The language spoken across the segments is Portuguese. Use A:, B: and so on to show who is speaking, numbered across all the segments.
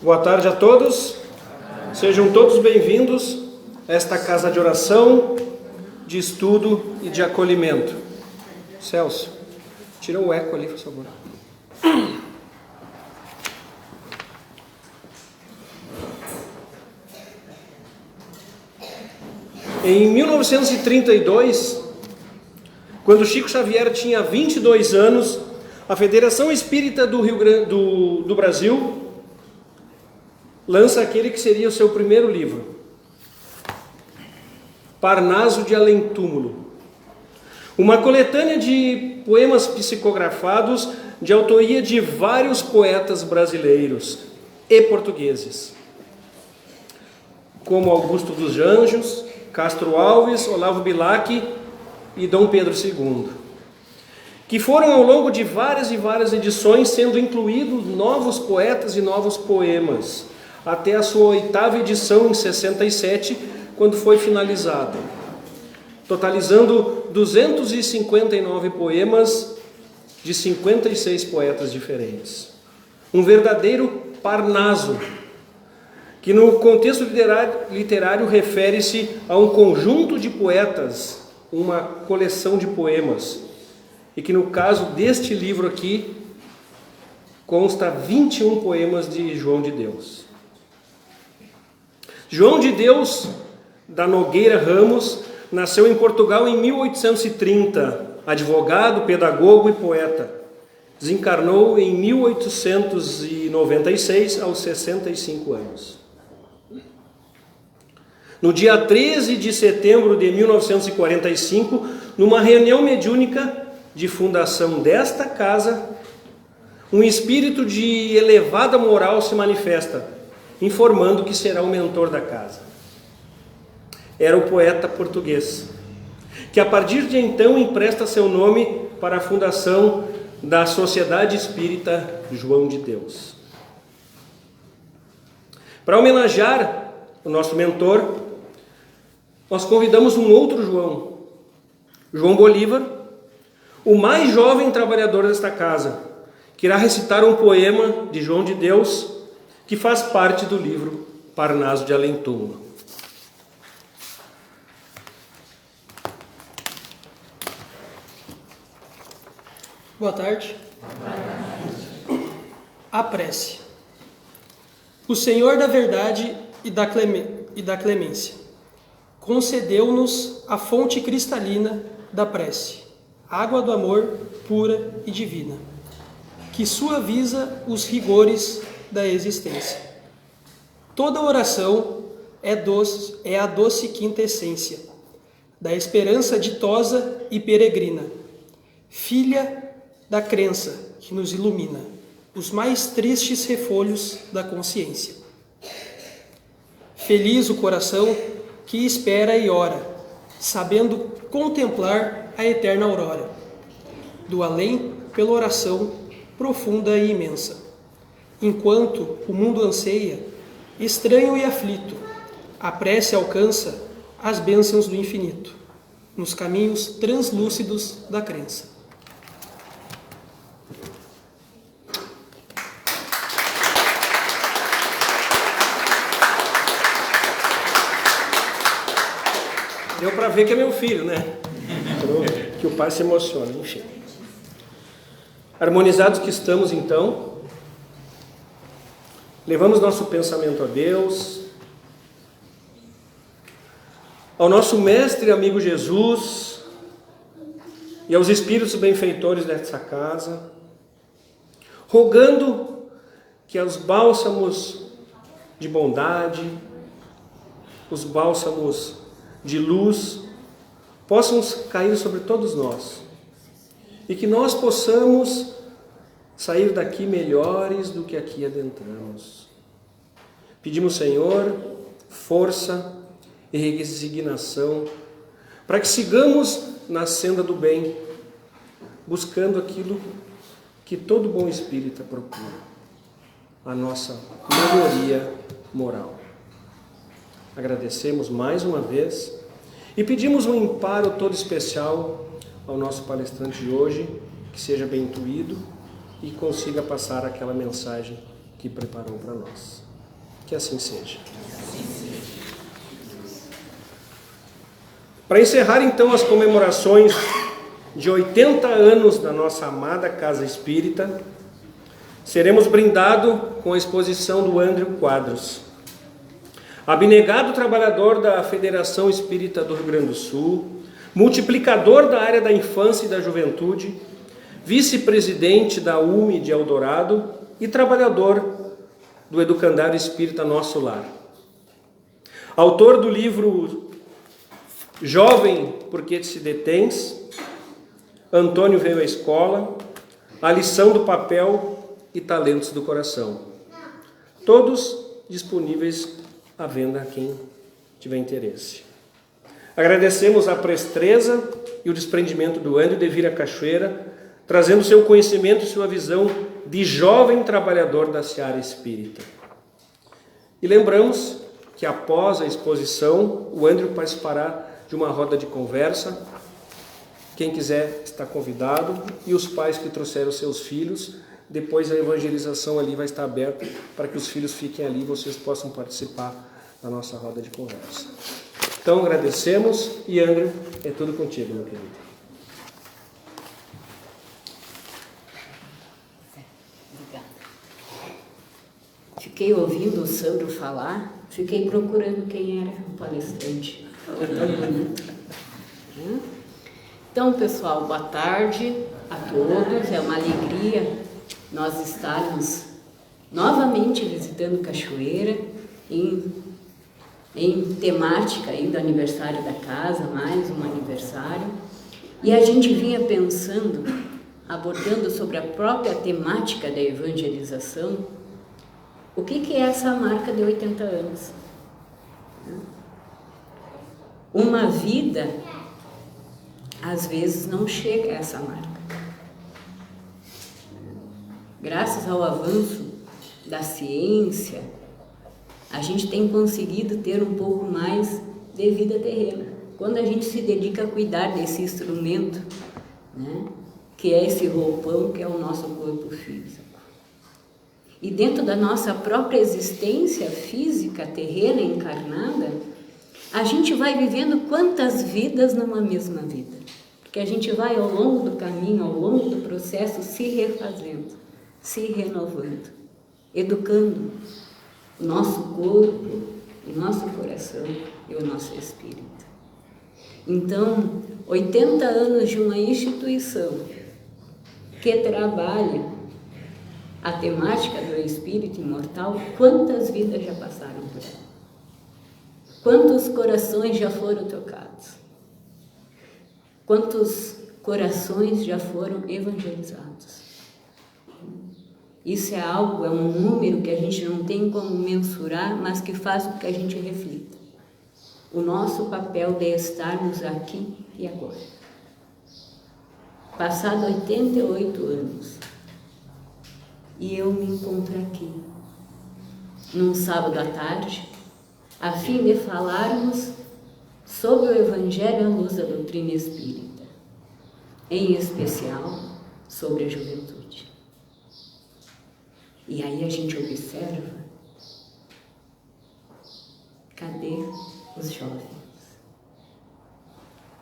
A: Boa tarde a todos, sejam todos bem-vindos a esta casa de oração, de estudo e de acolhimento. Celso, tira o eco ali, por favor. Em 1932, quando Chico Xavier tinha 22 anos, a Federação Espírita do Brasil lança aquele que seria o seu primeiro livro, Parnaso de Além-Túmulo, uma coletânea de poemas psicografados de autoria de vários poetas brasileiros e portugueses, como Augusto dos Anjos, Castro Alves, Olavo Bilac e Dom Pedro II, que foram ao longo de várias e várias edições sendo incluídos novos poetas e novos poemas, até a sua 8ª edição em 67, quando foi finalizada, totalizando 259 poemas de 56 poetas diferentes. Um verdadeiro Parnaso, que no contexto literário refere-se a um conjunto de poetas, uma coleção de poemas, e que no caso deste livro aqui consta 21 poemas de João de Deus. João de Deus da Nogueira Ramos nasceu em Portugal em 1830, advogado, pedagogo e poeta. Desencarnou em 1896, aos 65 anos. No dia 13 de setembro de 1945, numa reunião mediúnica de fundação desta casa, um espírito de elevada moral se manifesta, informando que será o mentor da casa. Era o poeta português, que a partir de então empresta seu nome para a fundação da Sociedade Espírita João de Deus. Para homenagear o nosso mentor, nós convidamos um outro João, João Bolívar, o mais jovem trabalhador desta casa, que irá recitar um poema de João de Deus, que faz parte do livro Parnaso de Além-Túmulo.
B: Boa tarde. A prece. O Senhor da verdade e da clemência concedeu-nos a fonte cristalina da prece, água do amor pura e divina, que suaviza os rigores da existência. Toda oração é a doce quintessência da esperança ditosa e peregrina, filha da crença que nos ilumina os mais tristes refolhos da consciência. Feliz o coração que espera e ora, sabendo contemplar a eterna aurora do além pela oração profunda e imensa. Enquanto o mundo anseia, estranho e aflito, a prece alcança as bênçãos do infinito, nos caminhos translúcidos da crença.
A: Deu para ver que é meu filho, né? Que o pai se emociona, enfim. Harmonizados que estamos, então, levamos nosso pensamento a Deus, ao nosso mestre e amigo Jesus e aos espíritos benfeitores dessa casa, rogando que os bálsamos de bondade, os bálsamos de luz possam cair sobre todos nós e que nós possamos sair daqui melhores do que aqui adentramos. Pedimos, Senhor, força e resignação para que sigamos na senda do bem, buscando aquilo que todo bom espírita procura, a nossa melhoria moral. Agradecemos mais uma vez e pedimos um amparo todo especial ao nosso palestrante de hoje, que seja bem intuído e consiga passar aquela mensagem que preparou para nós. Que assim seja. Para encerrar então as comemorações de 80 anos da nossa amada Casa Espírita, seremos brindados com a exposição do Andrew Quadros, abnegado trabalhador da Federação Espírita do Rio Grande do Sul, multiplicador da área da infância e da juventude, vice-presidente da UME de Eldorado e trabalhador do Educandário Espírita Nosso Lar. Autor do livro Jovem, Por que te detens? Antônio veio à escola, A lição do papel e Talentos do coração. Todos disponíveis à venda a quem tiver interesse. Agradecemos a presteza e o desprendimento do Andrew de vir à Cachoeira, trazendo seu conhecimento e sua visão de jovem trabalhador da seara espírita. E lembramos que após a exposição, o Andrew participará de uma roda de conversa. Quem quiser está convidado, e os pais que trouxeram seus filhos, depois a evangelização ali vai estar aberta para que os filhos fiquem ali e vocês possam participar da nossa roda de conversa. Então agradecemos, e Andrew, é tudo contigo, meu querido.
C: Obrigada. Fiquei ouvindo o Sandro falar, fiquei procurando quem era o palestrante. Então, pessoal, boa tarde a todos. É uma alegria nós estarmos novamente visitando Cachoeira em temática aí do aniversário da casa, mais um aniversário. E a gente vinha pensando, abordando sobre a própria temática da evangelização, o que é essa marca de 80 anos? Uma vida, às vezes, não chega a essa marca. Graças ao avanço da ciência, a gente tem conseguido ter um pouco mais de vida terrena. Quando a gente se dedica a cuidar desse instrumento, né, que é esse roupão, que é o nosso corpo físico. E dentro da nossa própria existência física, terrena, encarnada, a gente vai vivendo quantas vidas numa mesma vida. Porque a gente vai ao longo do caminho, ao longo do processo, se refazendo, se renovando, educando o nosso corpo, o nosso coração e o nosso espírito. Então, 80 anos de uma instituição que trabalha a temática do espírito imortal, quantas vidas já passaram por ela? Quantos corações já foram tocados? Quantos corações já foram evangelizados? Isso é algo, é um número que a gente não tem como mensurar, mas que faz com que a gente reflita. O nosso papel de estarmos aqui e agora. Passado 88 anos, e eu me encontro aqui, num sábado à tarde, a fim de falarmos sobre o Evangelho à luz da doutrina espírita, em especial sobre a juventude. E aí a gente observa, cadê os jovens?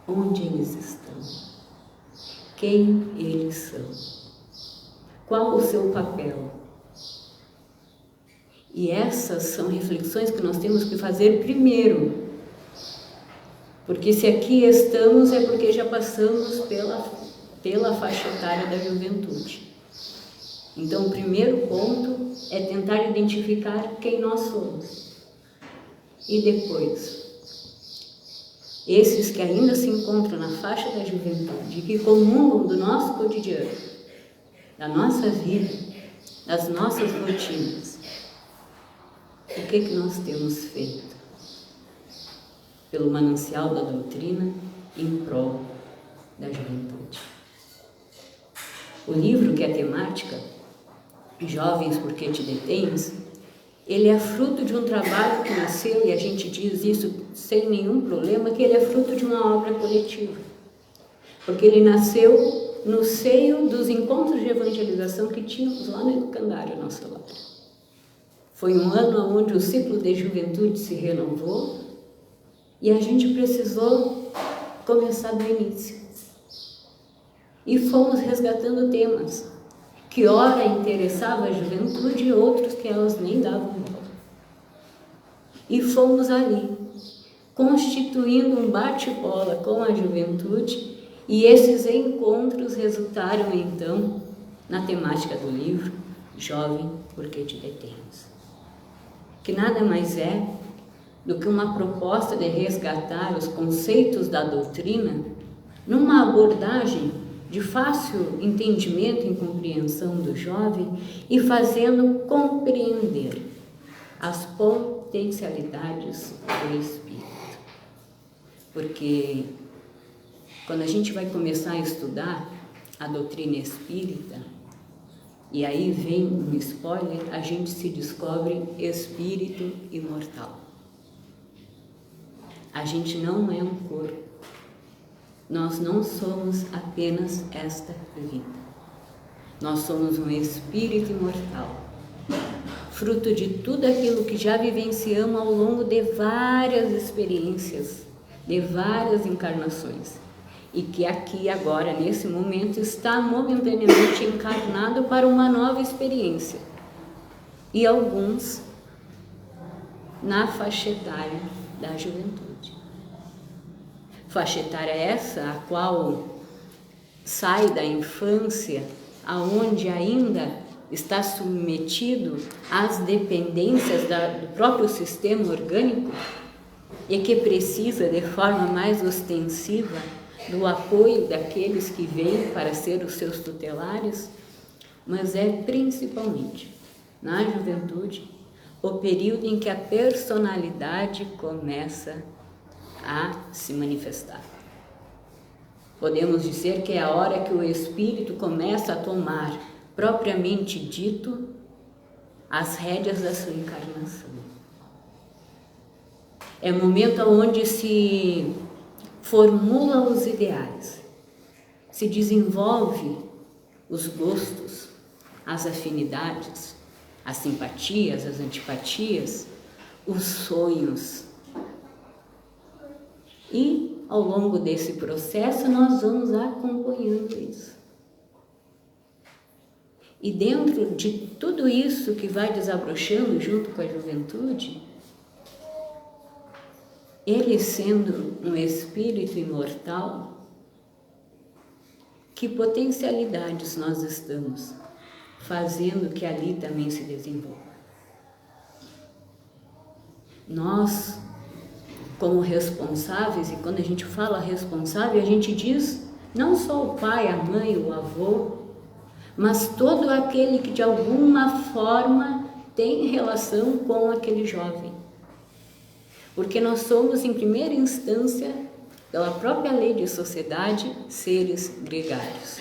C: Onde eles estão? Quem eles são? Qual o seu papel? E essas são reflexões que nós temos que fazer primeiro. Porque se aqui estamos é porque já passamos pela faixa etária da juventude. Então o primeiro ponto é tentar identificar quem nós somos. E depois, esses que ainda se encontram na faixa da juventude, que comungam do nosso cotidiano, da nossa vida, das nossas rotinas, o que nós temos feito pelo manancial da doutrina em prol da juventude? O livro, que é temática, Jovens, Por que te detens?, ele é fruto de um trabalho que nasceu, e a gente diz isso sem nenhum problema, que ele é fruto de uma obra coletiva. Porque ele nasceu no seio dos encontros de evangelização que tínhamos lá no Educandário Nosso Lar. Foi um ano onde o ciclo de juventude se renovou e a gente precisou começar do início. E fomos resgatando temas que ora interessavam a juventude e outros que elas nem davam bola. E fomos ali, constituindo um bate-bola com a juventude, e esses encontros resultaram então na temática do livro Jovem, por que te detens? Que nada mais é do que uma proposta de resgatar os conceitos da doutrina numa abordagem de fácil entendimento e compreensão do jovem e fazendo compreender as potencialidades do espírito. Porque quando a gente vai começar a estudar a doutrina espírita, e aí vem um spoiler, a gente se descobre espírito imortal. A gente não é um corpo. Nós não somos apenas esta vida. Nós somos um espírito imortal, fruto de tudo aquilo que já vivenciamos ao longo de várias experiências, de várias encarnações, e que aqui agora, nesse momento, está momentaneamente encarnado para uma nova experiência. E alguns na faixa etária da juventude. Faixa etária essa, a qual sai da infância, aonde ainda está submetido às dependências do próprio sistema orgânico e que precisa de forma mais ostensiva do apoio daqueles que vêm para ser os seus tutelares, mas é principalmente na juventude o período em que a personalidade começa a se manifestar. Podemos dizer que é a hora que o espírito começa a tomar, propriamente dito, as rédeas da sua encarnação. É o momento onde se formulam os ideais, se desenvolve os gostos, as afinidades, as simpatias, as antipatias, os sonhos. E ao longo desse processo nós vamos acompanhando isso. E dentro de tudo isso que vai desabrochando junto com a juventude, ele sendo um espírito imortal, que potencialidades nós estamos fazendo que ali também se desenvolva? Nós, como responsáveis, e quando a gente fala responsável, a gente diz não só o pai, a mãe, o avô, mas todo aquele que de alguma forma tem relação com aquele jovem. Porque nós somos, em primeira instância, pela própria lei de sociedade, seres gregários.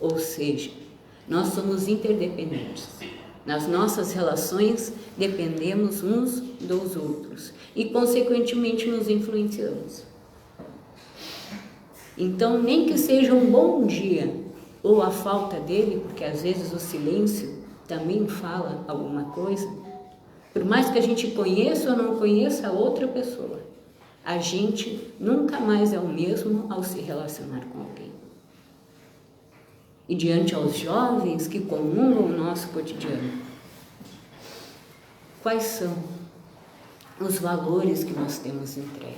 C: Ou seja, nós somos interdependentes. Nas nossas relações, dependemos uns dos outros e, consequentemente, nos influenciamos. Então, nem que seja um bom dia ou a falta dele, porque às vezes o silêncio também fala alguma coisa, por mais que a gente conheça ou não conheça a outra pessoa, a gente nunca mais é o mesmo ao se relacionar com alguém. E diante aos jovens que comungam o nosso cotidiano, quais são os valores que nós temos entregue?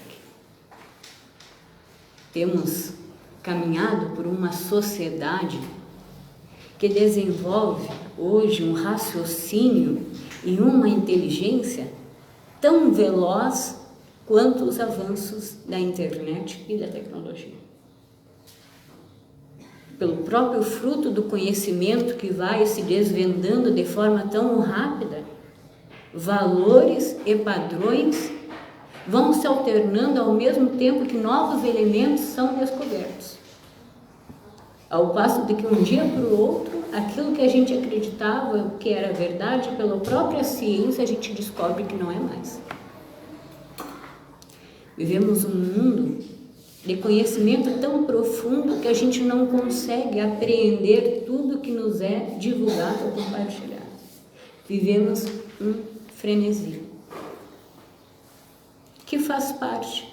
C: Temos caminhado por uma sociedade que desenvolve hoje um raciocínio e uma inteligência tão veloz quanto os avanços da internet e da tecnologia. Pelo próprio fruto do conhecimento que vai se desvendando de forma tão rápida, valores e padrões vão se alternando ao mesmo tempo que novos elementos são descobertos. Ao passo de que um dia para o outro, aquilo que a gente acreditava que era verdade, pela própria ciência, a gente descobre que não é mais. Vivemos um mundo de conhecimento tão profundo que a gente não consegue apreender tudo que nos é divulgado ou compartilhado. Vivemos um frenesi, que faz parte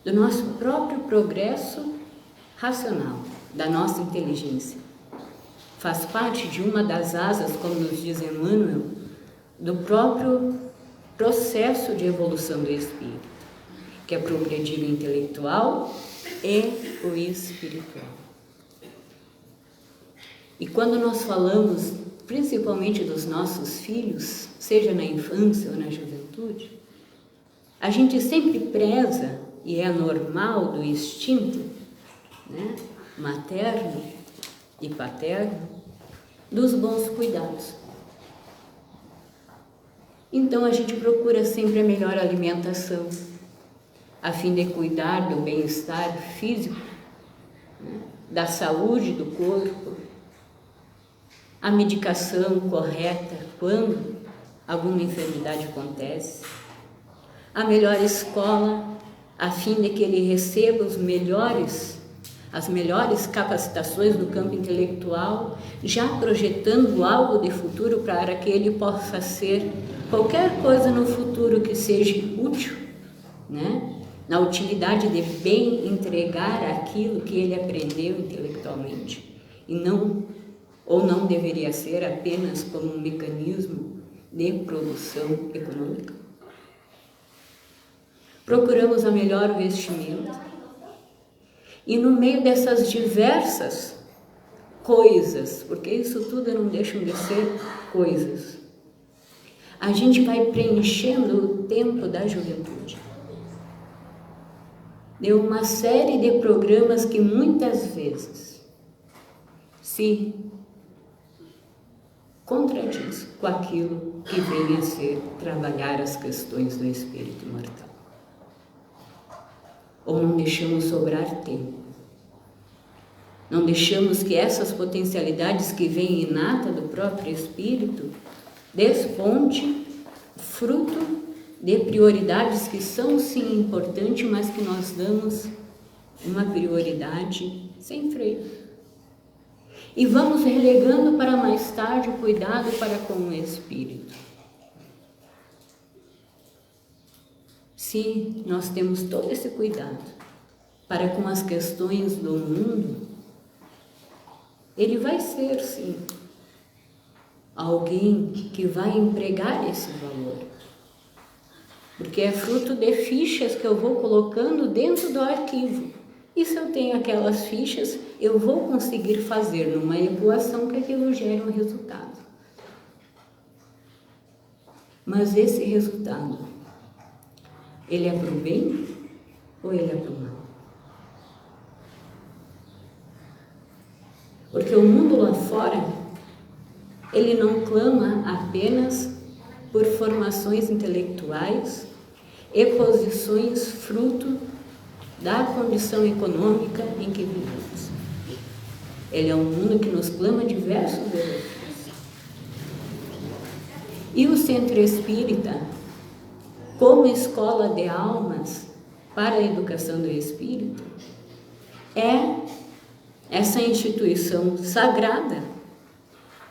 C: do nosso próprio progresso racional, da nossa inteligência. Faz parte de uma das asas, como nos diz Emmanuel, do próprio processo de evolução do espírito, que é progredir o intelectual e o espiritual. E quando nós falamos, principalmente dos nossos filhos, seja na infância ou na juventude, a gente sempre preza, e é normal do instinto, né, materno e paterno, dos bons cuidados. Então a gente procura sempre a melhor alimentação, a fim de cuidar do bem-estar físico, né, da saúde do corpo, a medicação correta quando alguma enfermidade acontece, a melhor escola, a fim de que ele receba as melhores capacitações no campo intelectual, já projetando algo de futuro para que ele possa ser qualquer coisa no futuro que seja útil, né? Na utilidade de bem entregar aquilo que ele aprendeu intelectualmente, e não deveria ser apenas como um mecanismo de produção econômica. Procuramos a melhor vestimenta, e no meio dessas diversas coisas, porque isso tudo não deixam de ser coisas, a gente vai preenchendo o tempo da juventude de uma série de programas que muitas vezes se contradiz com aquilo que vem a ser trabalhar as questões do espírito imortal. Ou não deixamos sobrar tempo. Não deixamos que essas potencialidades que vêm inata do próprio espírito desponte fruto de prioridades que são sim importantes, mas que nós damos uma prioridade sem freio. E vamos relegando para mais tarde o cuidado para com o espírito. Se nós temos todo esse cuidado para com as questões do mundo, ele vai ser, sim, alguém que vai empregar esse valor. Porque é fruto de fichas que eu vou colocando dentro do arquivo. E se eu tenho aquelas fichas, eu vou conseguir fazer numa equação que aquilo gere um resultado. Mas esse resultado, ele é para o bem ou ele é para o mal? Porque o mundo lá fora, ele não clama apenas por formações intelectuais e posições fruto da condição econômica em que vivemos. Ele é um mundo que nos clama diversos desafios. E o Centro Espírita, como escola de almas para a educação do espírito, é essa instituição sagrada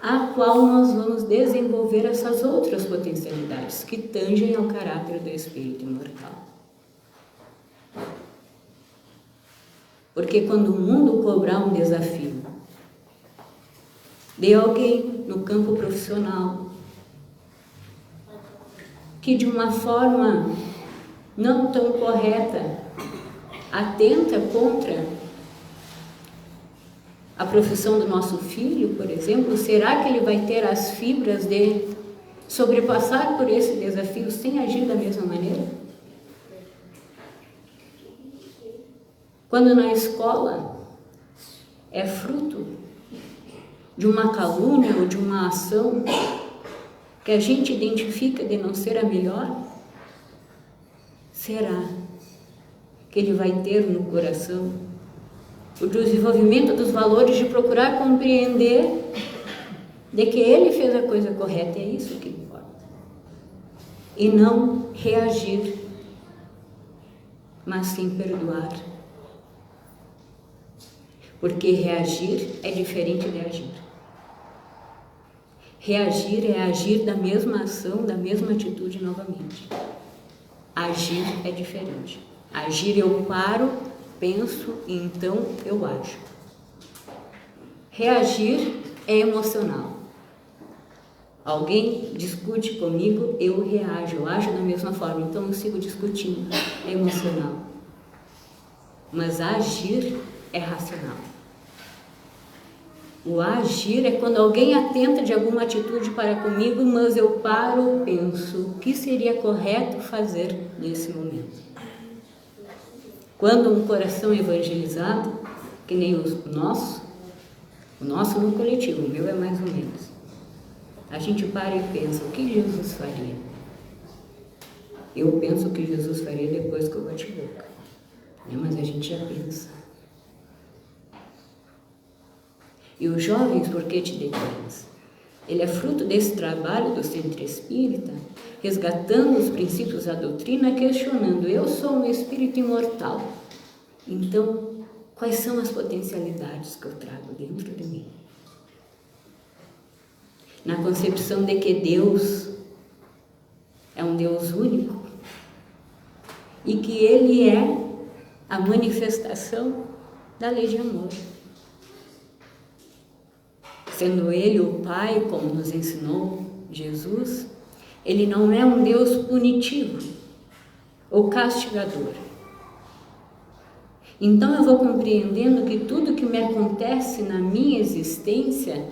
C: a qual nós vamos desenvolver essas outras potencialidades que tangem ao caráter do espírito imortal. Porque quando o mundo cobrar um desafio de alguém no campo profissional que de uma forma não tão correta atenta contra a profissão do nosso filho, por exemplo, será que ele vai ter as fibras de sobrepassar por esse desafio sem agir da mesma maneira? Quando na escola é fruto de uma calúnia ou de uma ação que a gente identifica de não ser a melhor, será que ele vai ter no coração o desenvolvimento dos valores de procurar compreender de que ele fez a coisa correta? É isso que importa. E não reagir, mas sim perdoar. Porque reagir é diferente de agir. Reagir é agir da mesma ação, da mesma atitude novamente. Agir é diferente. Agir eu paro, penso e então eu ajo. Reagir é emocional. Alguém discute comigo, eu reajo, eu ajo da mesma forma, então eu sigo discutindo, é emocional. Mas agir é racional. O agir é quando alguém atenta de alguma atitude para comigo, mas eu paro, penso, o que seria correto fazer nesse momento. Quando um coração evangelizado, que nem o nosso no coletivo, o meu é mais ou menos, a gente para e pensa, o que Jesus faria? Eu penso o que Jesus faria depois que eu bati boca, né? Mas a gente já pensa. E os jovens, por que te detens? Ele é fruto desse trabalho do Centro Espírita, resgatando os princípios da doutrina, questionando, eu sou um espírito imortal, então quais são as potencialidades que eu trago dentro de mim? Na concepção de que Deus é um Deus único e que Ele é a manifestação da lei de amor. Sendo Ele o Pai, como nos ensinou Jesus, Ele não é um Deus punitivo ou castigador. Então eu vou compreendendo que tudo que me acontece na minha existência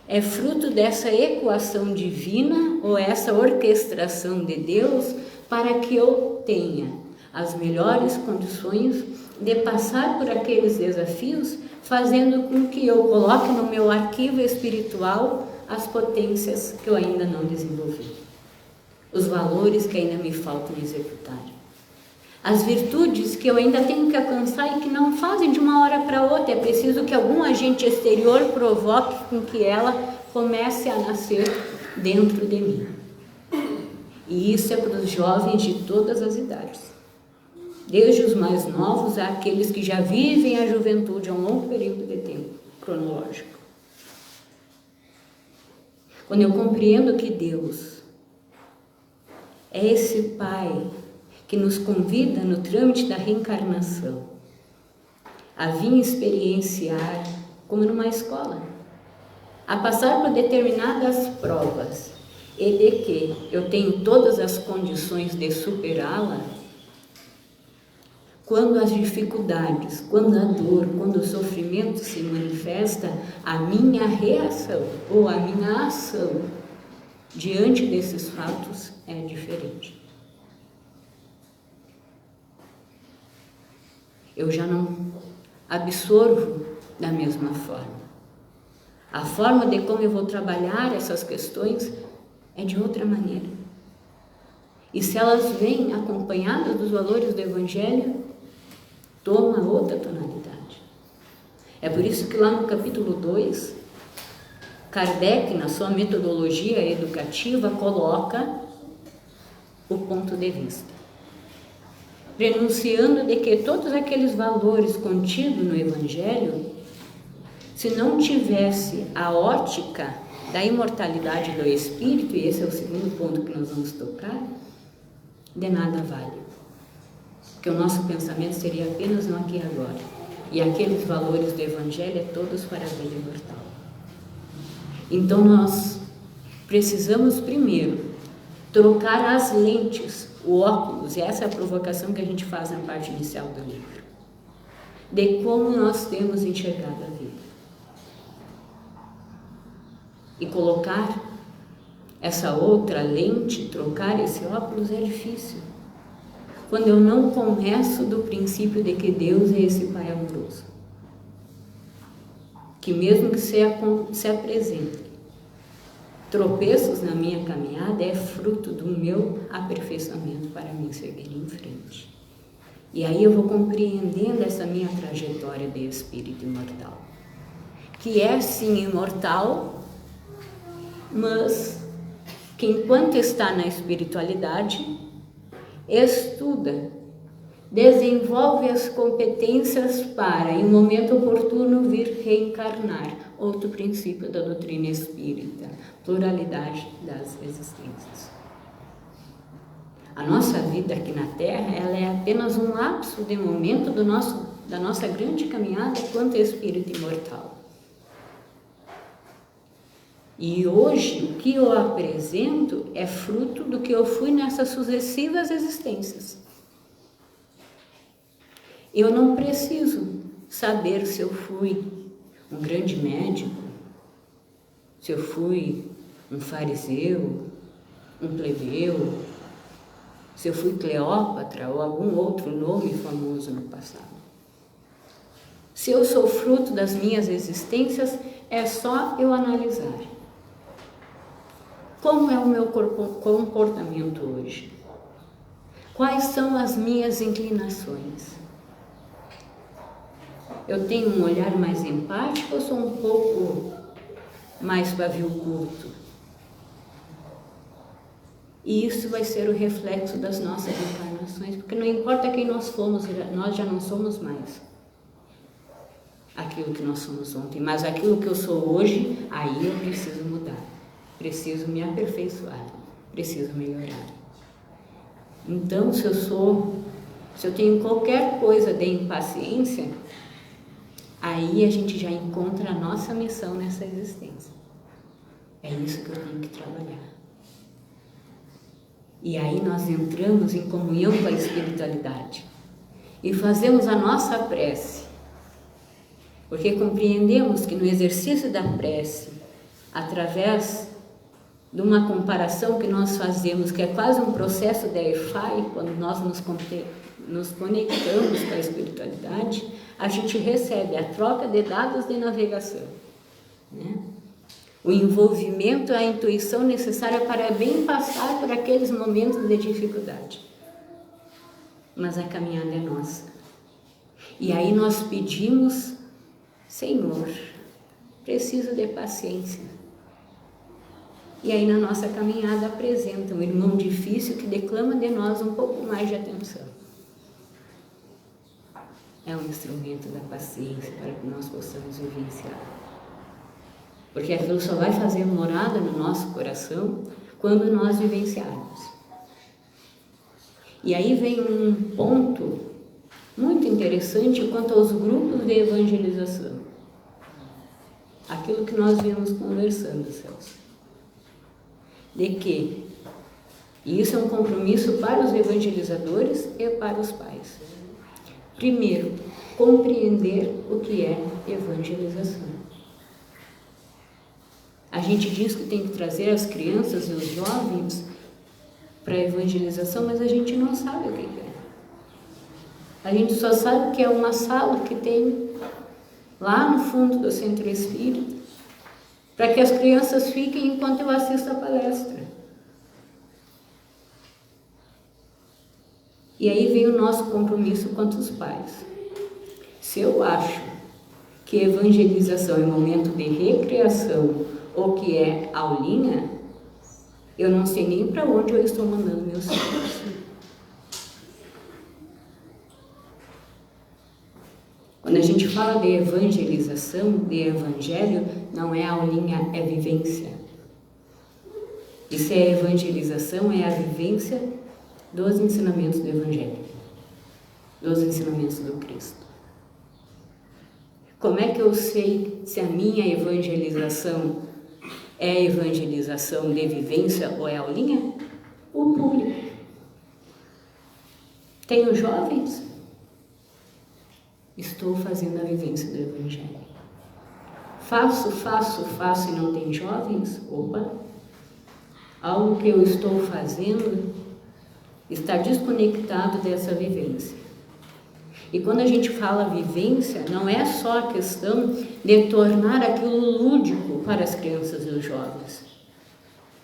C: é fruto dessa equação divina ou essa orquestração de Deus para que eu tenha as melhores condições de passar por aqueles desafios, fazendo com que eu coloque no meu arquivo espiritual as potências que eu ainda não desenvolvi, os valores que ainda me faltam executar, as virtudes que eu ainda tenho que alcançar e que não fazem de uma hora para outra. É preciso que algum agente exterior provoque com que ela comece a nascer dentro de mim. E isso é para os jovens de todas as idades, desde os mais novos àqueles que já vivem a juventude há um longo período de tempo cronológico. Quando eu compreendo que Deus é esse Pai que nos convida no trâmite da reencarnação a vir experienciar, como numa escola, a passar por determinadas provas e de que eu tenho todas as condições de superá-la, quando as dificuldades, quando a dor, quando o sofrimento se manifesta, a minha reação ou a minha ação diante desses fatos é diferente. Eu já não absorvo da mesma forma. A forma de como eu vou trabalhar essas questões é de outra maneira. E se elas vêm acompanhadas dos valores do Evangelho, toma outra tonalidade. É por isso que lá no capítulo 2, Kardec, na sua metodologia educativa, coloca o ponto de vista, renunciando de que todos aqueles valores contidos no Evangelho, se não tivesse a ótica da imortalidade do Espírito, e esse é o segundo ponto que nós vamos tocar, de nada vale. Porque o nosso pensamento seria apenas no aqui e agora. E aqueles valores do Evangelho é todos para a vida imortal. Então nós precisamos primeiro trocar as lentes, o óculos, e essa é a provocação que a gente faz na parte inicial do livro, de como nós temos enxergado a vida. E colocar essa outra lente, trocar esse óculos é difícil, quando eu não começo do princípio de que Deus é esse Pai amoroso, que mesmo que se apresente tropeços na minha caminhada, é fruto do meu aperfeiçoamento para mim seguir em frente. E aí eu vou compreendendo essa minha trajetória de espírito imortal, que é sim imortal, mas que enquanto está na espiritualidade, estuda, desenvolve as competências para, em momento oportuno, vir reencarnar, outro princípio da doutrina espírita, pluralidade das existências. A nossa vida aqui na Terra, ela é apenas um lapso de momento da nossa grande caminhada quanto espírito imortal. E hoje, o que eu apresento é fruto do que eu fui nessas sucessivas existências. Eu não preciso saber se eu fui um grande médico, se eu fui um fariseu, um plebeu, se eu fui Cleópatra ou algum outro nome famoso no passado. Se eu sou fruto das minhas existências, é só eu analisar. Como é o meu comportamento hoje? Quais são as minhas inclinações? Eu tenho um olhar mais empático ou sou um pouco mais pavio curto? E isso vai ser o reflexo das nossas encarnações, porque não importa quem nós fomos, nós já não somos mais aquilo que nós somos ontem, mas aquilo que eu sou hoje, aí eu preciso mudar. Preciso me aperfeiçoar, preciso melhorar. Então, se eu tenho qualquer coisa de impaciência, aí a gente já encontra a nossa missão nessa existência. É isso que eu tenho que trabalhar. E aí nós entramos em comunhão com a espiritualidade e fazemos a nossa prece, porque compreendemos que no exercício da prece, através de uma comparação que nós fazemos, que é quase um processo de Wi-Fi, quando nós nos conectamos com a espiritualidade, a gente recebe a troca de dados de navegação, né? O envolvimento, a intuição necessária para bem passar por aqueles momentos de dificuldade. Mas a caminhada é nossa. E aí nós pedimos, Senhor, preciso de paciência. E aí na nossa caminhada apresenta um irmão difícil que declama de nós um pouco mais de atenção. É um instrumento da paciência para que nós possamos vivenciar. Porque aquilo só vai fazer morada no nosso coração quando nós vivenciarmos. E aí vem um ponto muito interessante quanto aos grupos de evangelização. Aquilo que nós viemos conversando, Celso. De que isso é um compromisso para os evangelizadores e para os pais. Primeiro, compreender o que é evangelização. A gente diz que tem que trazer as crianças e os jovens para a evangelização, mas a gente não sabe o que é. A gente só sabe que é uma sala que tem lá no fundo do centro espírita, para que as crianças fiquem enquanto eu assisto a palestra. E aí vem o nosso compromisso quanto os pais. Se eu acho que evangelização é momento de recreação ou que é aulinha, eu não sei nem para onde eu estou mandando meus filhos. Quando a gente fala de evangelização, de evangelho, não é aulinha, é vivência. E se é evangelização, é a vivência dos ensinamentos do evangelho, dos ensinamentos do Cristo. Como é que eu sei se a minha evangelização é evangelização de vivência ou é aulinha? O público. Tenho jovens? Estou fazendo a vivência do evangelho. Faço e não tem jovens? Opa! Algo que eu estou fazendo está desconectado dessa vivência. E quando a gente fala vivência, não é só a questão de tornar aquilo lúdico para as crianças e os jovens.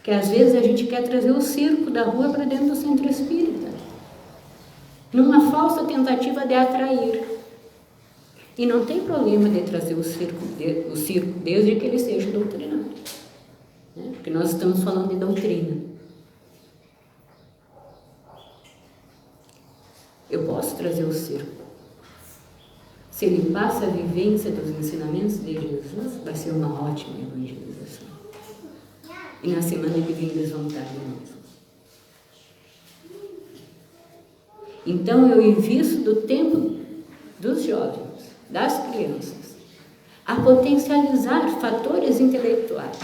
C: Que às vezes a gente quer trazer o circo da rua para dentro do centro espírita, numa falsa tentativa de atrair. E não tem problema de trazer o circo desde que ele seja doutrinário, né? Porque nós estamos falando de doutrina. Eu posso trazer o circo. se ele passa a vivência dos ensinamentos de Jesus, vai ser uma ótima evangelização. E na semana que vem eles vão estar de novo. Então eu invisto do tempo dos jovens, das crianças, a potencializar fatores intelectuais,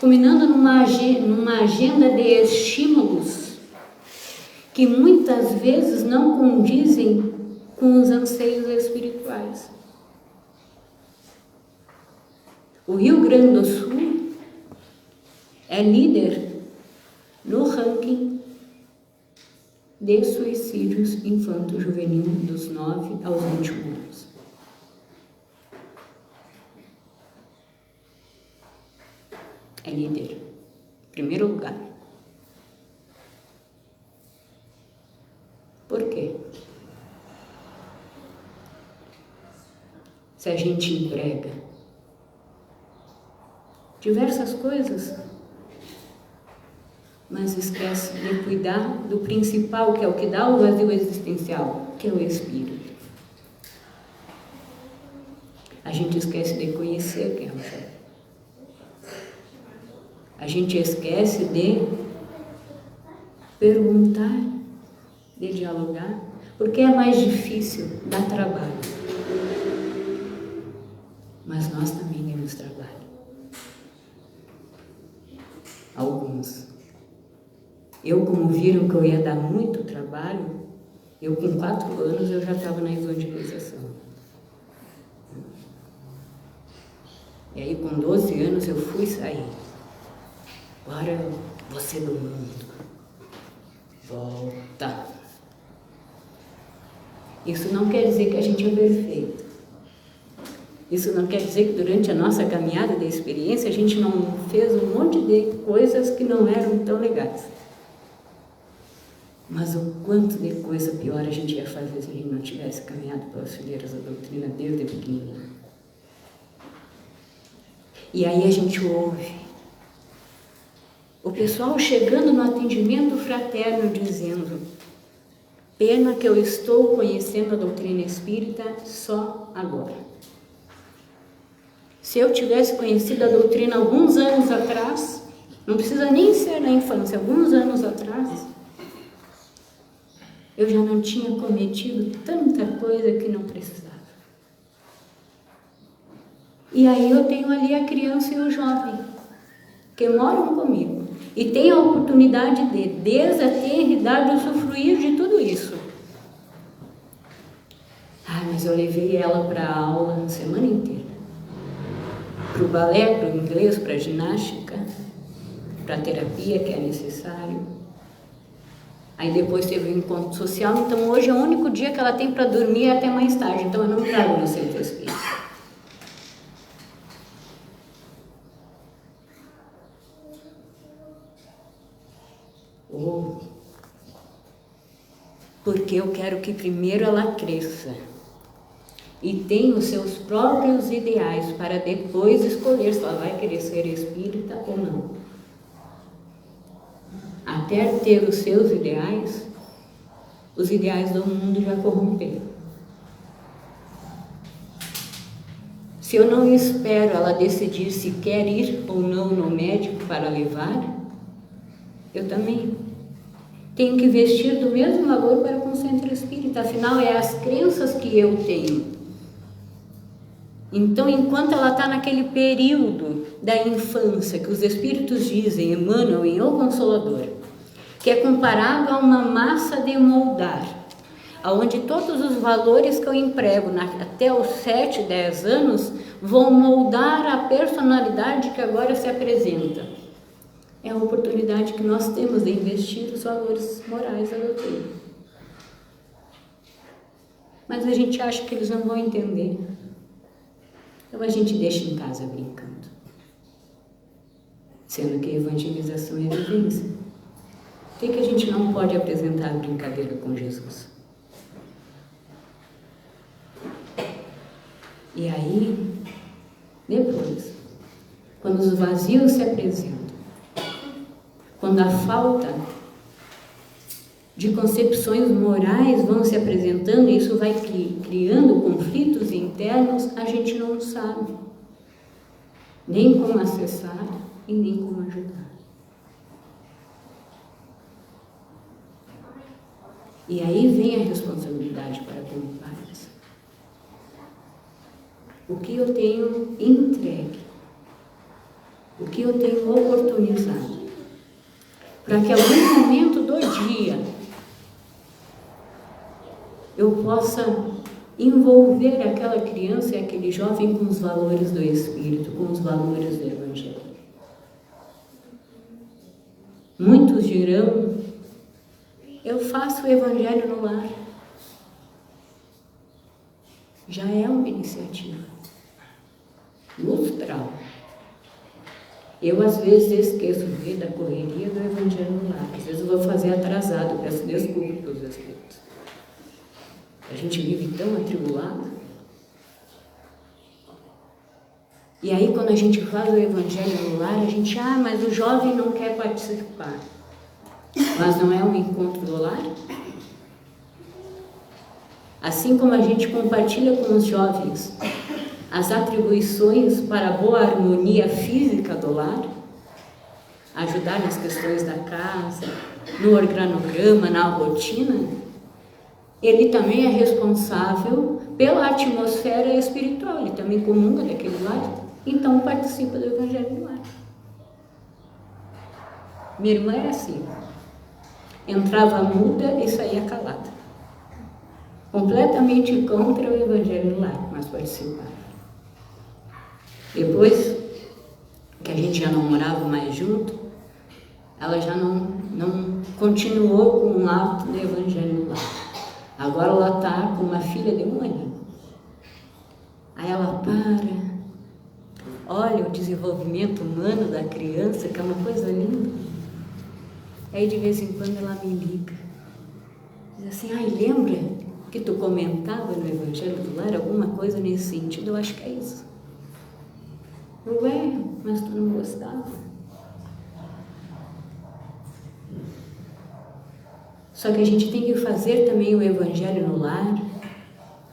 C: culminando numa agenda de estímulos que muitas vezes não condizem com os anseios espirituais. O Rio Grande do Sul é líder no ranking de suicídios infanto-juvenil dos 9 aos 21 anos. É líder. Primeiro lugar. Por quê? Se a gente emprega diversas coisas, mas esquece de cuidar do principal, que é o que dá o vazio existencial, que é o espírito. A gente esquece de conhecer quem é o chefe. A gente esquece de perguntar, de dialogar, porque é mais difícil, dá trabalho. Mas nós também temos trabalho. Alguns. Eu, como viram que eu ia dar muito trabalho, eu com 4 anos eu já estava na evangelização. E aí com 12 anos eu fui sair. Agora você do mundo. Volta. Isso não quer dizer que a gente é perfeito. Isso não quer dizer que durante a nossa caminhada de experiência a gente não fez um monte de coisas que não eram tão legais. Mas o quanto de coisa pior a gente ia fazer se a gente não tivesse caminhado pelas fileiras da doutrina desde pequenininho. E aí a gente ouve o pessoal chegando no atendimento fraterno dizendo: pena que eu estou conhecendo a doutrina espírita só agora. Se eu tivesse conhecido a doutrina alguns anos atrás, não precisa nem ser na infância, alguns anos atrás, eu já não tinha cometido tanta coisa que não precisava. E aí eu tenho ali a criança e o jovem, que moram comigo, e têm a oportunidade de, desde a tenridade, usufruir de tudo isso. Mas eu levei ela para a aula a semana inteira. Para o balé, para o inglês, para a ginástica, para a terapia que é necessário. Aí depois teve um encontro social, então hoje é o único dia que ela tem para dormir até mais tarde, então eu não trago no centro espírita. Porque eu quero que primeiro ela cresça e tenha os seus próprios ideais para depois escolher se ela vai querer ser espírita ou não. Até ter os seus ideais, os ideais do mundo já corromperam. Se eu não espero ela decidir se quer ir ou não no médico para levar, eu também tenho que vestir do mesmo valor para com o centro espírita, afinal é as crenças que eu tenho. Então, enquanto ela está naquele período da infância, que os espíritos dizem, Emmanuel em O Consolador, que é comparado a uma massa de moldar, onde todos os valores que eu emprego até os 7, 10 anos vão moldar a personalidade que agora se apresenta. É a oportunidade que nós temos de investir os valores morais da doutrina. Mas a gente acha que eles não vão entender. Então a gente deixa em casa brincando. Sendo que a evangelização é a vivência. Por que a gente não pode apresentar a brincadeira com Jesus? E aí, depois, quando os vazios se apresentam, quando a falta de concepções morais vão se apresentando e isso vai criando conflitos internos, a gente não sabe nem como acessar e nem como ajudar. E aí vem a responsabilidade para com pais. O que eu tenho entregue, o que eu tenho oportunizado, para que algum momento do dia eu possa envolver aquela criança e aquele jovem com os valores do Espírito, com os valores do Evangelho. Muitos dirão, eu faço o Evangelho no lar. Já é uma iniciativa lustral. Eu, às vezes, esqueço da correria do Evangelho no lar. Às vezes eu vou fazer atrasado, peço desculpa pelos espíritos. A gente vive tão atribulado. E aí, quando a gente faz o Evangelho no lar, a gente, mas o jovem não quer participar. Mas não é um encontro do lar? Assim como a gente compartilha com os jovens as atribuições para a boa harmonia física do lar, ajudar nas questões da casa, no organograma, na rotina, ele também é responsável pela atmosfera espiritual, ele também comunga daquele lar, então participa do Evangelho no lar. Minha irmã era assim, entrava muda e saía calada, completamente contra o Evangelho no lar, mas participava. Depois que a gente já não morava mais junto, ela já não continuou com o hábito do Evangelho no lar. Agora ela está com uma filha de 1 ano. Aí ela olha o desenvolvimento humano da criança, que é uma coisa linda. Aí de vez em quando ela me liga, diz assim, lembra que tu comentava no Evangelho do Lar alguma coisa nesse sentido? Eu acho que é isso. Mas tu não gostava? Só que a gente tem que fazer também o Evangelho no lar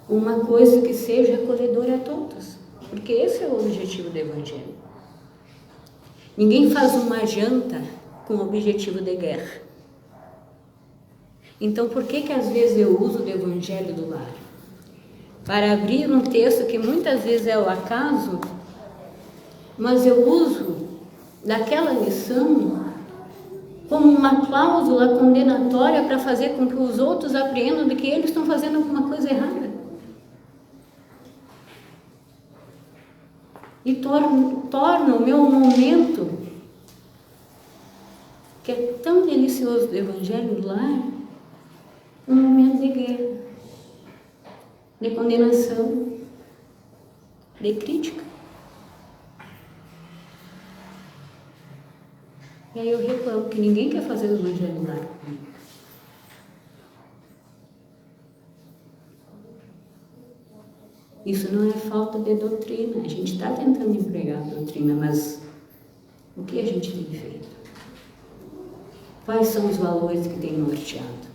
C: uma coisa que seja acolhedora a todos, porque esse é o objetivo do Evangelho. Ninguém faz uma janta com o objetivo de guerra. Então, por que às vezes eu uso do Evangelho do lar? Para abrir um texto que muitas vezes é o acaso, mas eu uso daquela lição como uma cláusula condenatória para fazer com que os outros apreendam de que eles estão fazendo alguma coisa errada. E torna o meu momento, que é tão delicioso do Evangelho do lar, um momento de guerra, de condenação, de crítica. E aí eu reclamo que ninguém quer fazer o Evangelho no lar comigo. Isso não é falta de doutrina. A gente está tentando empregar a doutrina, mas o que a gente tem feito? Quais são os valores que tem norteado?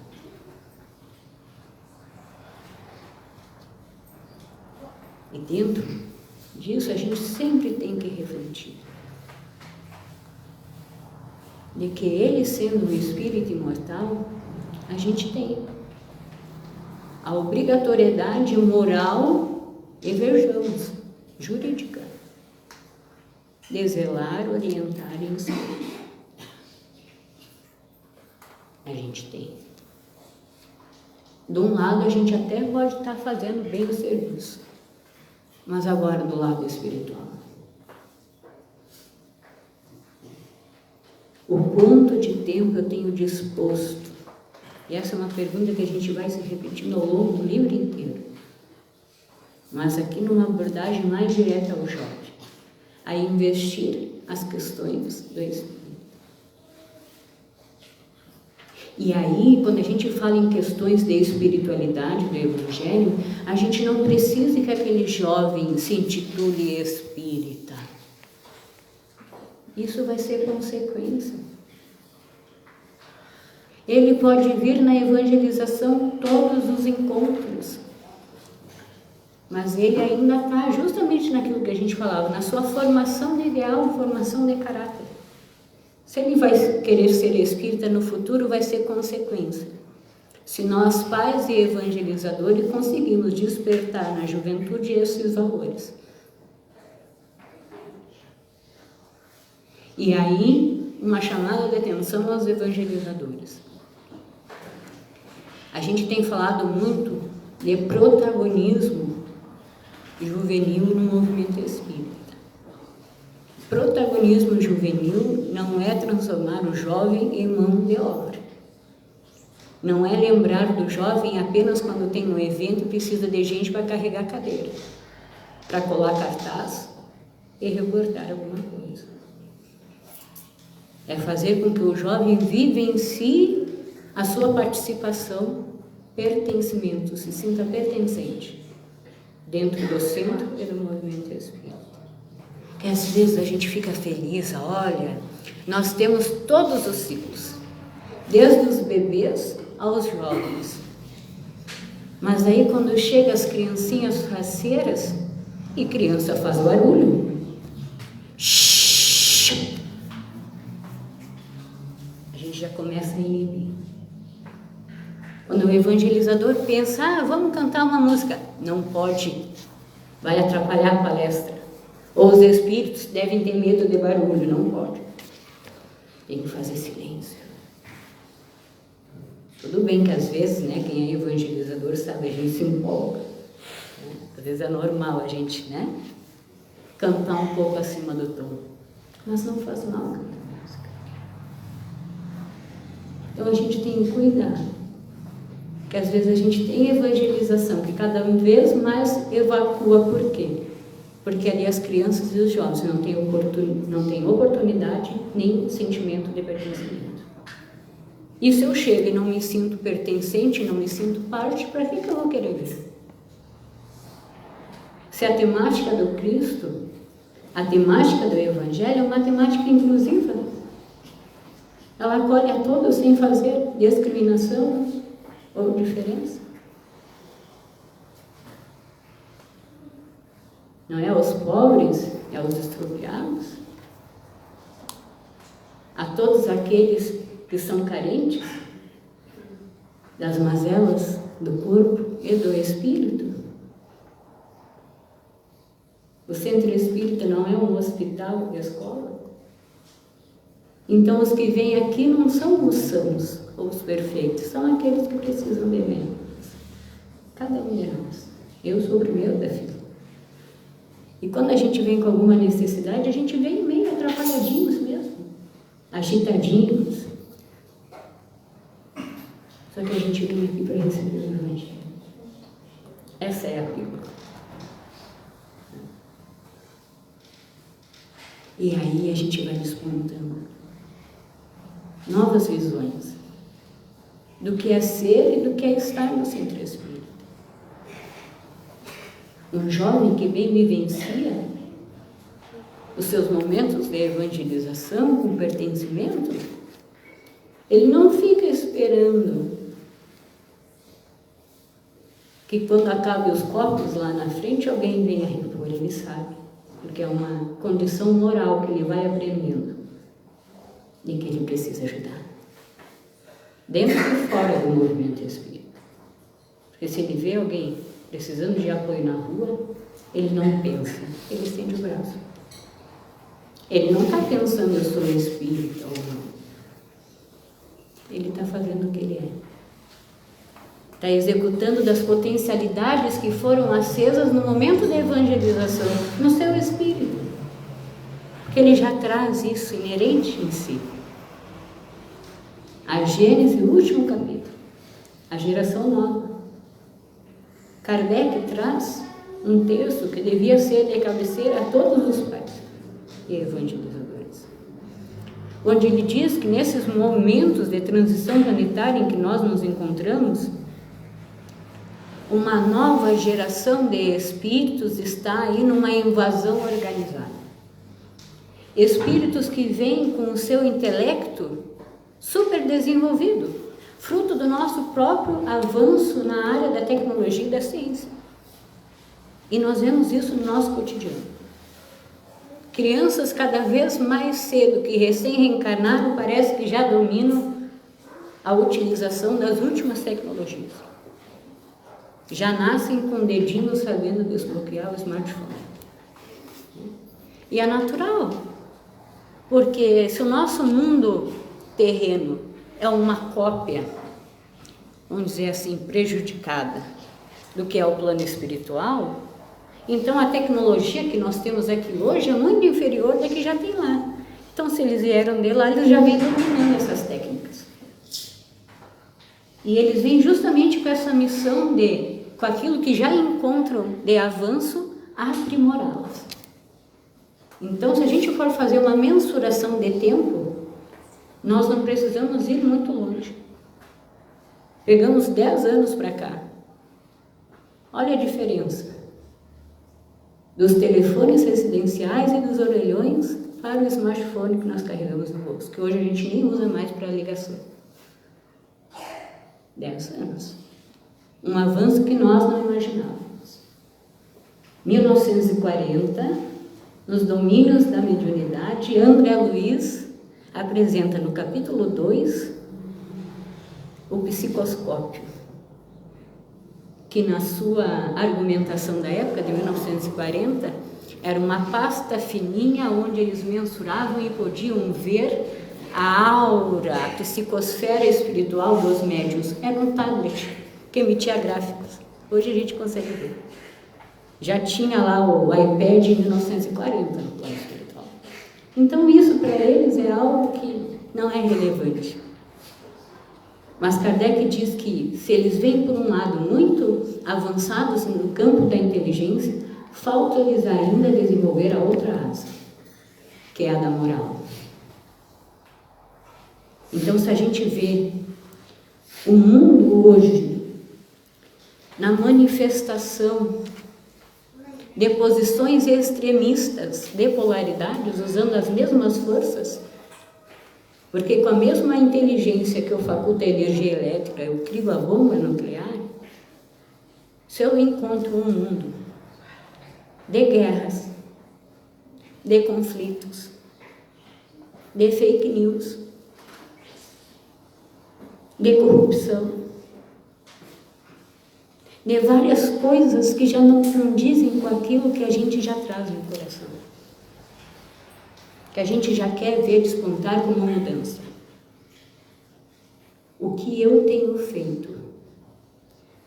C: E dentro disso a gente sempre tem que refletir de que ele, sendo um espírito imortal, a gente tem a obrigatoriedade moral e, vejamos, jurídica, de zelar, orientar e ensinar. A gente tem. De um lado, a gente até pode estar fazendo bem o serviço, mas agora do lado espiritual. O quanto de tempo eu tenho disposto? E essa é uma pergunta que a gente vai se repetindo ao longo do livro inteiro. Mas aqui numa abordagem mais direta ao jovem, a investir as questões do espírito. E aí, quando a gente fala em questões de espiritualidade do Evangelho, a gente não precisa que aquele jovem se intitule espírita. Isso vai ser consequência. Ele pode vir na evangelização todos os encontros, mas ele ainda está justamente naquilo que a gente falava, na sua formação de ideal, formação de caráter. Se ele vai querer ser espírita no futuro, vai ser consequência. Se nós, pais e evangelizadores, conseguimos despertar na juventude esses valores. E aí, uma chamada de atenção aos evangelizadores. A gente tem falado muito de protagonismo juvenil no movimento espírita. Protagonismo juvenil não é transformar o jovem em mão de obra. Não é lembrar do jovem apenas quando tem um evento e precisa de gente para carregar cadeira, para colar cartaz e reportar alguma coisa. É fazer com que o jovem vivencie a sua participação, pertencimento, se sinta pertencente dentro do centro e do movimento espírita. Que às vezes a gente fica feliz, olha, nós temos todos os ciclos, desde os bebês aos jovens. Mas aí quando chega as criancinhas faceiras, e criança faz barulho, a gente já começa a inibir. Quando o evangelizador pensa, vamos cantar uma música, não pode, vai atrapalhar a palestra. Ou os espíritos devem ter medo de barulho, não pode. Tem que fazer silêncio. Tudo bem que às vezes, né, quem é evangelizador sabe, a gente se empolga. Né? Às vezes é normal a gente, né, cantar um pouco acima do tom. Mas não faz mal cantar música. Então a gente tem que cuidar. Porque às vezes a gente tem evangelização que cada vez mais evacua. Por quê? Porque ali as crianças e os jovens não têm oportunidade nem sentimento de pertencimento. E se eu chego e não me sinto pertencente, não me sinto parte, para que eu vou querer vir? Se a temática do Cristo, a temática do Evangelho é uma temática inclusiva, ela acolhe a todos sem fazer discriminação ou diferença. Não é aos pobres, é aos extropiados, a todos aqueles que são carentes das mazelas do corpo e do espírito. O centro espírita não é um hospital e escola. Então os que vêm aqui não são os sãos ou os perfeitos, são aqueles que precisam de menos. Cada um de nós. Eu sou o primeiro da fila. E quando a gente vem com alguma necessidade, a gente vem meio atrapalhadinhos mesmo, agitadinhos. Só que a gente vem aqui para receber o Evangelho. Essa é a Bíblia. E aí a gente vai despontando novas visões do que é ser e do que é estar no centro espírita. Um jovem que bem vivencia os seus momentos de evangelização com pertencimento, ele não fica esperando que quando acabe os copos lá na frente alguém venha repor, ele sabe, porque é uma condição moral que ele vai aprendendo e que ele precisa ajudar, dentro e fora do movimento espírita. Porque se ele vê alguém precisando de apoio na rua, ele não pensa, ele estende o braço. Ele não está pensando eu sou espírita ou não. Ele está fazendo o que ele é. Está executando das potencialidades que foram acesas no momento da evangelização, no seu espírito. Porque ele já traz isso inerente em si. A Gênesis, o último capítulo, a geração nova. Kardec traz um texto que devia ser de cabeceira a todos os pais e evangelizadores, onde ele diz que nesses momentos de transição planetária em que nós nos encontramos, uma nova geração de espíritos está aí numa invasão organizada. Espíritos que vêm com o seu intelecto super desenvolvido, fruto do nosso próprio avanço na área da tecnologia e da ciência. E nós vemos isso no nosso cotidiano. Crianças cada vez mais cedo, que recém-reencarnaram, parece que já dominam a utilização das últimas tecnologias. Já nascem com o dedinho sabendo desbloquear o smartphone. E é natural, porque se o nosso mundo terreno é uma cópia, vamos dizer assim, prejudicada do que é o plano espiritual, então a tecnologia que nós temos aqui hoje é muito inferior da que já tem lá. Então, se eles vieram de lá, eles já vêm dominando essas técnicas. E eles vêm justamente com essa missão de, com aquilo que já encontram de avanço, aprimorá-las. Então, se a gente for fazer uma mensuração de tempo, nós não precisamos ir muito longe. Pegamos 10 anos para cá. Olha a diferença dos telefones residenciais e dos orelhões para o smartphone que nós carregamos no bolso, que hoje a gente nem usa mais para ligação. 10 anos. Um avanço que nós não imaginávamos. 1940, nos domínios da mediunidade, André Luiz apresenta no capítulo 2 o psicoscópio, que na sua argumentação da época, de 1940, era uma pasta fininha onde eles mensuravam e podiam ver a aura, a psicosfera espiritual dos médiuns. Era um tablet que emitia gráficos. Hoje a gente consegue ver. Já tinha lá o iPad em 1940 no plano espiritual. Então isso para eles é algo que não é relevante. Mas Kardec diz que se eles vêm por um lado muito avançados no campo da inteligência, falta-lhes ainda desenvolver a outra asa, que é a da moral. Então, se a gente vê o mundo hoje na manifestação de posições extremistas, de polaridades, usando as mesmas forças, porque com a mesma inteligência que eu faculto a energia elétrica, eu crio a bomba nuclear, se eu encontro um mundo de guerras, de conflitos, de fake news, de corrupção, de várias coisas que já não condizem com aquilo que a gente já traz no coração, que a gente já quer ver despontar como uma mudança. O que eu tenho feito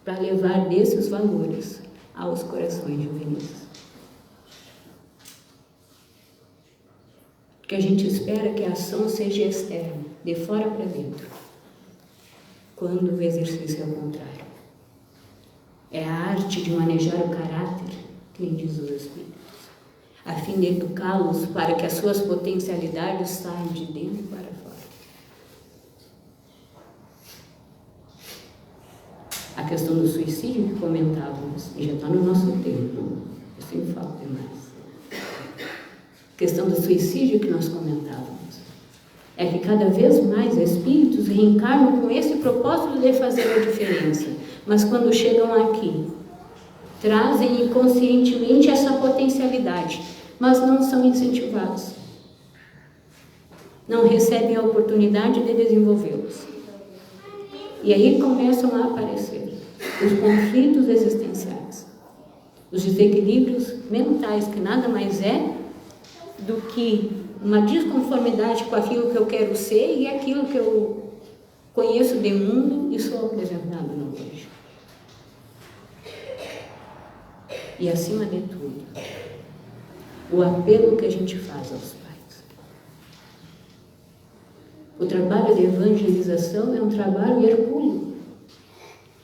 C: para levar desses valores aos corações juvenis? Porque a gente espera que a ação seja externa, de fora para dentro, quando o exercício é o contrário. É a arte de manejar o caráter, que nem diz os Espíritos, a fim de educá-los para que as suas potencialidades saiam de dentro para fora. A questão do suicídio que comentávamos, e já está no nosso tempo, eu sempre falo demais. A questão do suicídio que nós comentávamos é que cada vez mais espíritos reencarnam com esse propósito de fazer a diferença, mas quando chegam aqui, trazem inconscientemente essa potencialidade, mas não são incentivados, não recebem a oportunidade de desenvolvê-los. E aí começam a aparecer os conflitos existenciais, os desequilíbrios mentais, que nada mais é do que uma desconformidade com aquilo que eu quero ser e aquilo que eu conheço de mundo e sou apresentado no hoje. E acima de tudo, o apelo que a gente faz aos pais. O trabalho de evangelização é um trabalho hercúleo.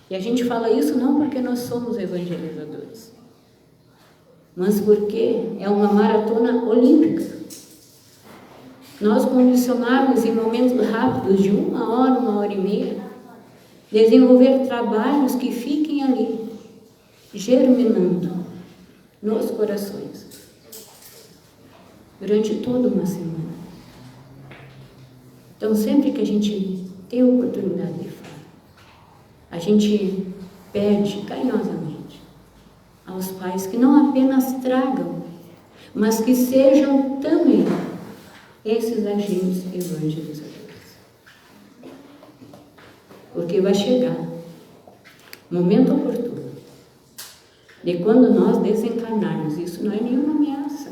C: E a gente fala isso não porque nós somos evangelizadores, mas porque é uma maratona olímpica. Nós condicionarmos em momentos rápidos de 1 hora, 1h30, desenvolver trabalhos que fiquem ali, germinando nos corações, durante toda uma semana. Então, sempre que a gente tem a oportunidade de falar, a gente pede carinhosamente aos pais que não apenas tragam, mas que sejam também esses agentes evangelizadores. Porque vai chegar o momento oportuno de quando nós desencarnarmos. Isso não é nenhuma ameaça.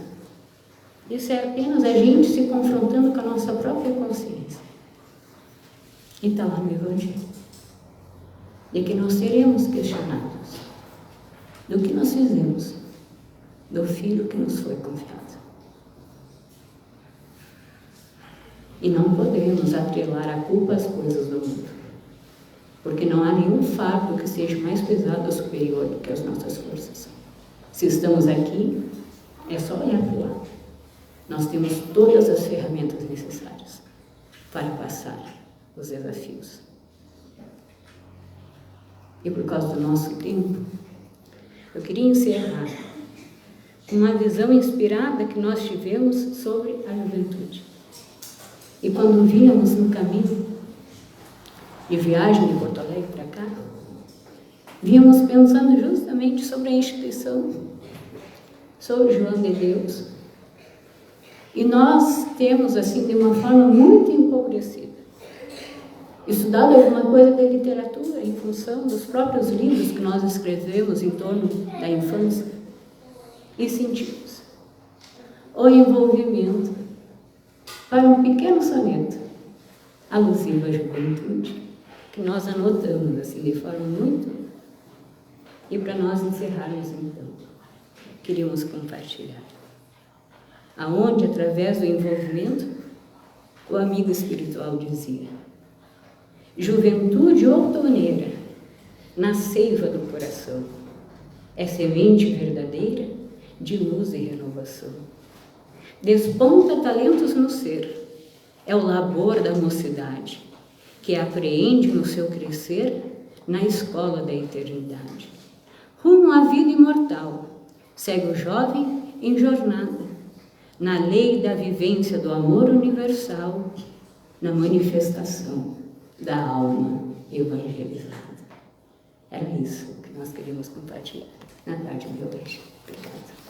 C: Isso é apenas a gente se confrontando com a nossa própria consciência. E está lá no Evangelho. De que nós seremos questionados do que nós fizemos, do filho que nos foi confiado. E não podemos atrelar a culpa às coisas do mundo, porque não há nenhum fardo que seja mais pesado ou superior do que as nossas forças. Se estamos aqui, é só olhar para o lado. Nós temos todas as ferramentas necessárias para passar os desafios. E por causa do nosso tempo, eu queria encerrar com uma visão inspirada que nós tivemos sobre a juventude. E quando vínhamos no caminho de viagem de Porto Alegre para cá, vínhamos pensando justamente sobre a instituição, sobre João de Deus. E nós temos, assim, de uma forma muito empobrecida, estudado alguma coisa da literatura em função dos próprios livros que nós escrevemos em torno da infância e sentimos o envolvimento para um pequeno soneto alusivo à juventude que nós anotamos assim de forma muito... E para nós encerrarmos então, queríamos compartilhar aonde, através do envolvimento, o amigo espiritual dizia: juventude outoneira, na seiva do coração, é semente verdadeira de luz e renovação. Desponta talentos no ser, é o labor da mocidade, que apreende no seu crescer na escola da eternidade. Rumo à vida imortal, segue o jovem em jornada, na lei da vivência do amor universal, na manifestação da alma evangelizada. Era isso que nós queríamos compartilhar na tarde de hoje. Obrigada.